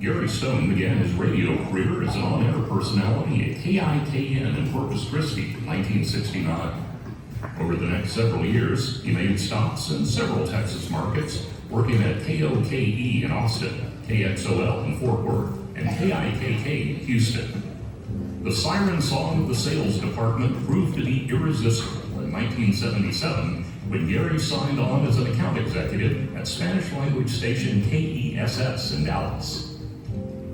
Gary Stone began his radio career as an on-air personality at KIKN in Corpus Christi in 1969. Over the next several years, he made stops in several Texas markets, working at KOKE in Austin, KXOL in Fort Worth, and KIKK in Houston. The siren song of the sales department proved to be irresistible in 1977 when Gary signed on as an account executive at Spanish-language station KESS in Dallas.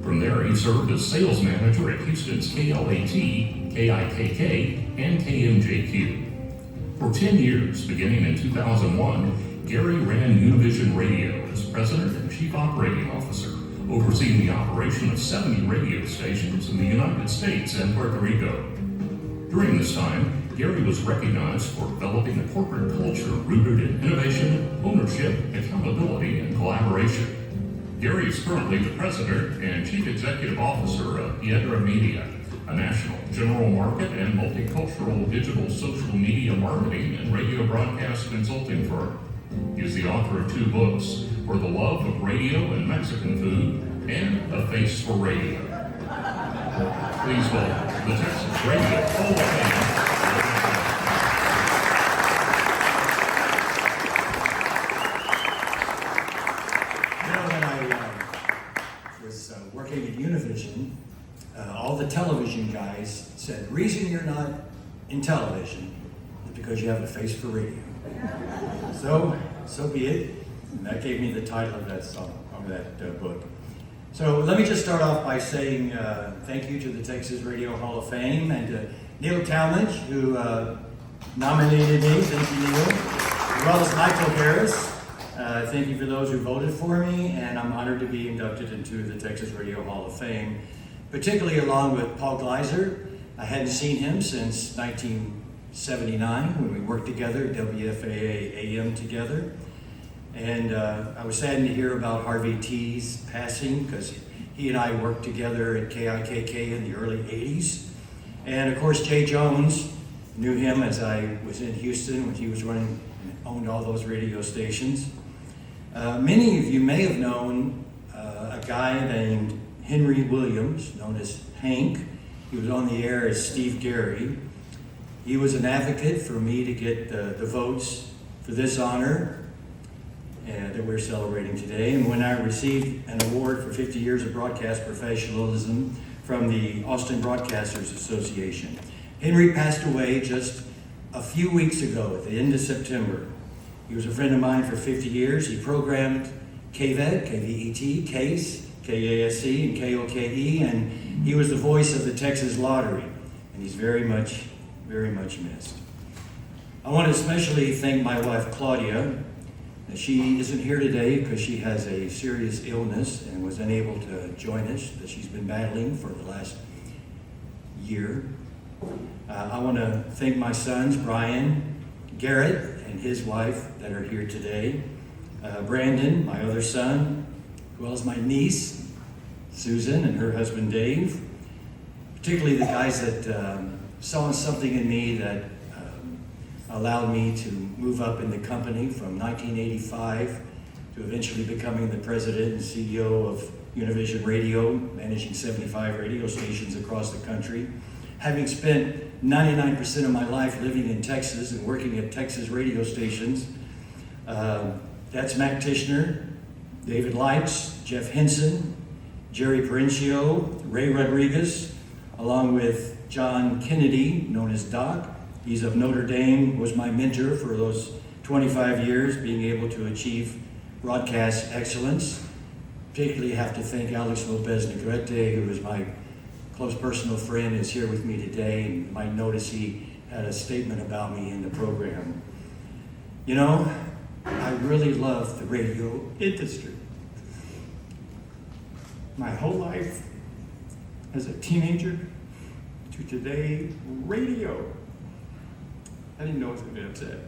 From there, he served as sales manager at Houston's KLAT, KIKK, and KMJQ. For 10 years, beginning in 2001, Gary ran Univision Radio as president and chief operating officer, overseeing the operation of 70 radio stations in the United States and Puerto Rico. During this time, Gary was recognized for developing a corporate culture rooted in innovation, ownership, accountability, and collaboration. Gary is currently the president and chief executive officer of Piedra Media, a national general market and multicultural digital social media marketing and radio broadcast consulting firm. He is the author of 2 books, For the Love of Radio and Mexican Food, and A Face for Radio. Please welcome the Texas Radio Hall of Fame. When I was working at Univision, all the television guys said, reason you're not in television is because you have a face for radio. So be it. And that gave me the title of that song, of that book. So let me just start off by saying thank you to the Texas Radio Hall of Fame and to Neil Talmadge, who nominated me. Thank you, Neil. As well as Michael Harris. Thank you for those who voted for me, and I'm honored to be inducted into the Texas Radio Hall of Fame, particularly along with Paul Gleiser. I hadn't seen him since 1979 when we worked together at WFAA AM together. And I was saddened to hear about Harvey T's passing because he and I worked together at KIKK in the early 80s. And of course, Jay Jones, knew him as I was in Houston when he was running and owned all those radio stations. Many of you may have known a guy named Henry Williams, known as Hank. He was on the air as Steve Gary. He was an advocate for me to get the votes for this honor that we're celebrating today. And when I received an award for 50 years of broadcast professionalism from the Austin Broadcasters Association. Henry passed away just a few weeks ago at the end of September. He was a friend of mine for 50 years. He programmed KVET, KVET, CASE, KASC, and KOKE, and he was the voice of the Texas Lottery, and he's very much missed. I want to especially thank my wife, Claudia. She isn't here today because she has a serious illness and was unable to join us that she's been battling for the last year. I want to thank my sons, Brian, Garrett, and his wife that are here today. Brandon, my other son, as well as my niece, Susan, and her husband, Dave. Particularly the guys that saw something in me that allowed me to move up in the company from 1985 to eventually becoming the president and CEO of Univision Radio, managing 75 radio stations across the country. Having spent 99% of my life living in Texas and working at Texas radio stations, that's Mac Tishner, David Leitch, Jeff Henson, Jerry Parencio, Ray Rodriguez, along with John Kennedy, known as Doc. He's of Notre Dame, was my mentor for those 25 years, being able to achieve broadcast excellence. Particularly have to thank Alex Lopez Negrete, who is my close personal friend, is here with me today, and you might notice he had a statement about me in the program. You know, I really love the radio industry. My whole life, as a teenager to today, radio. I didn't know I was going to be upset.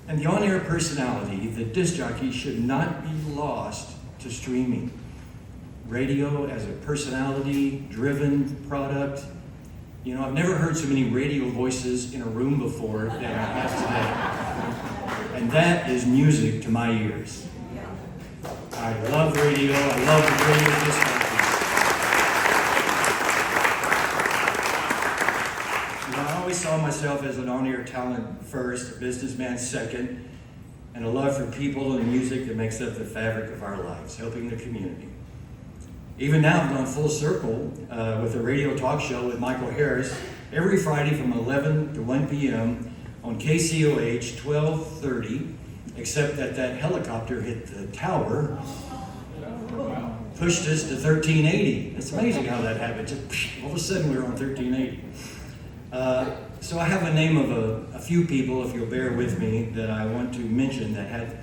And the on-air personality, the disc jockey, should not be lost to streaming. Radio as a personality-driven product. You know, I've never heard so many radio voices in a room before than I have today. And that is music to my ears. I love radio. I love the radio just like you. I always saw myself as an on-air talent first, a businessman second, and a love for people and music that makes up the fabric of our lives, helping the community. Even now, I've gone full circle with a radio talk show with Michael Harris every Friday from 11 to 1 p.m. on KCOH 1230, except that helicopter hit the tower, pushed us to 1380. It's amazing how that happened. Just all of a sudden, we were on 1380. So I have a name of a few people, if you'll bear with me, that I want to mention that had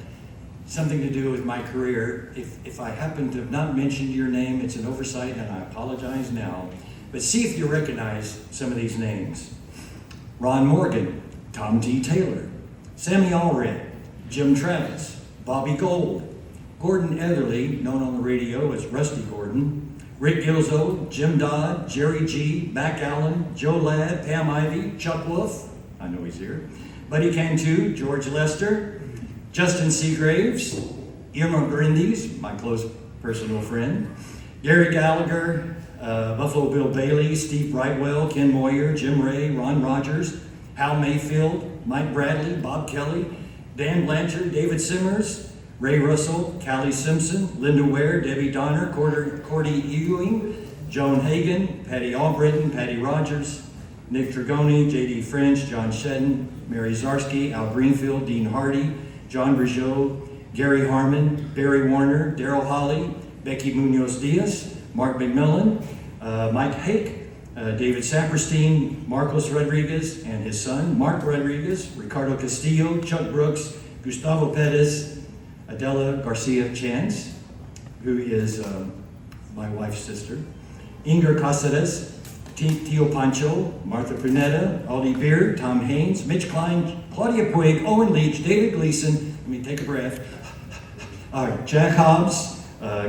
something to do with my career. If I happen to have not mentioned your name, it's an oversight, and I apologize now. But see if you recognize some of these names. Ron Morgan, Tom T. Taylor, Sammy Allred, Jim Travis, Bobby Gold, Gordon Etherly, known on the radio as Rusty Gordon, Rick Gilzo, Jim Dodd, Jerry G, Mac Allen, Joe Ladd, Pam Ivy, Chuck Wolf, I know he's here, Buddy Cantu, George Lester, Justin Seagraves, Irma Brindis, my close personal friend, Gary Gallagher, Buffalo Bill Bailey, Steve Brightwell, Ken Moyer, Jim Ray, Ron Rogers, Hal Mayfield, Mike Bradley, Bob Kelly, Dan Blanchard, David Simmers, Ray Russell, Callie Simpson, Linda Ware, Debbie Donner, Cordy Ewing, Joan Hagan, Patty Albritton, Patty Rogers, Nick Dragoni, J.D. French, John Shedden, Mary Zarsky, Al Greenfield, Dean Hardy, John Brigeau, Gary Harmon, Barry Warner, Daryl Holly, Becky Munoz Diaz, Mark McMillan, Mike Hake, David Saperstein, Marcos Rodriguez and his son, Mark Rodriguez, Ricardo Castillo, Chuck Brooks, Gustavo Perez, Adela Garcia Chance, who is my wife's sister, Inger Caceres, Tio Pancho, Martha Prunetta, Aldi Beard, Tom Haynes, Mitch Klein, Claudia Puig, Owen Leach, David Gleason, let me take a breath, Jack Hobbs,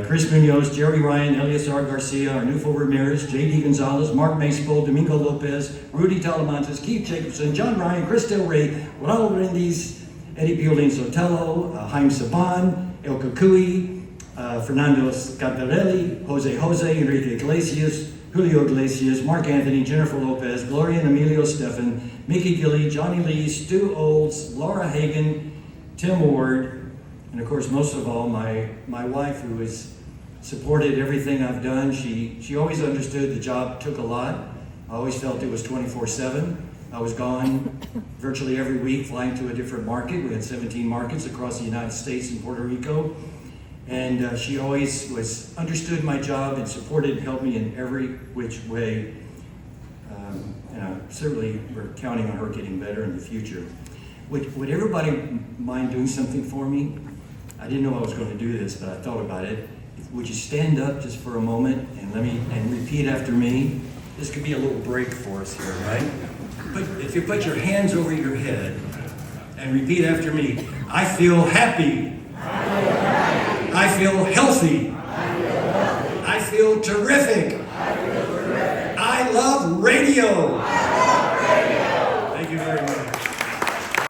Chris Munoz, Jerry Ryan, Eleazar Garcia, Arnulfo Ramirez, J.D. Gonzalez, Mark Macepo, Domingo Lopez, Rudy Talamantes, Keith Jacobson, John Ryan, Chris Del Rey, Raul Brindis, Eddie Piolín Sotelo, Jaime Saban, El Cucuy, Fernando Scantarelli, Jose, Enrique Iglesias, Julio Iglesias, Mark Anthony, Jennifer Lopez, Gloria and Emilio Stefan, Mickey Gilly, Johnny Lee, Stu Olds, Laura Hagan, Tim Ward, and of course, most of all, my wife, who has supported everything I've done. She always understood the job took a lot. I always felt it was 24/7. I was gone virtually every week, flying to a different market. We had 17 markets across the United States and Puerto Rico. And she always understood my job and supported and helped me in every which way. And certainly we're counting on her getting better in the future. Would everybody mind doing something for me? I didn't know I was going to do this, but I thought about it. Would you stand up just for a moment and repeat after me? This could be a little break for us here, right? But if you put your hands over your head and repeat after me, I feel happy. I feel healthy. I feel terrific. I love radio.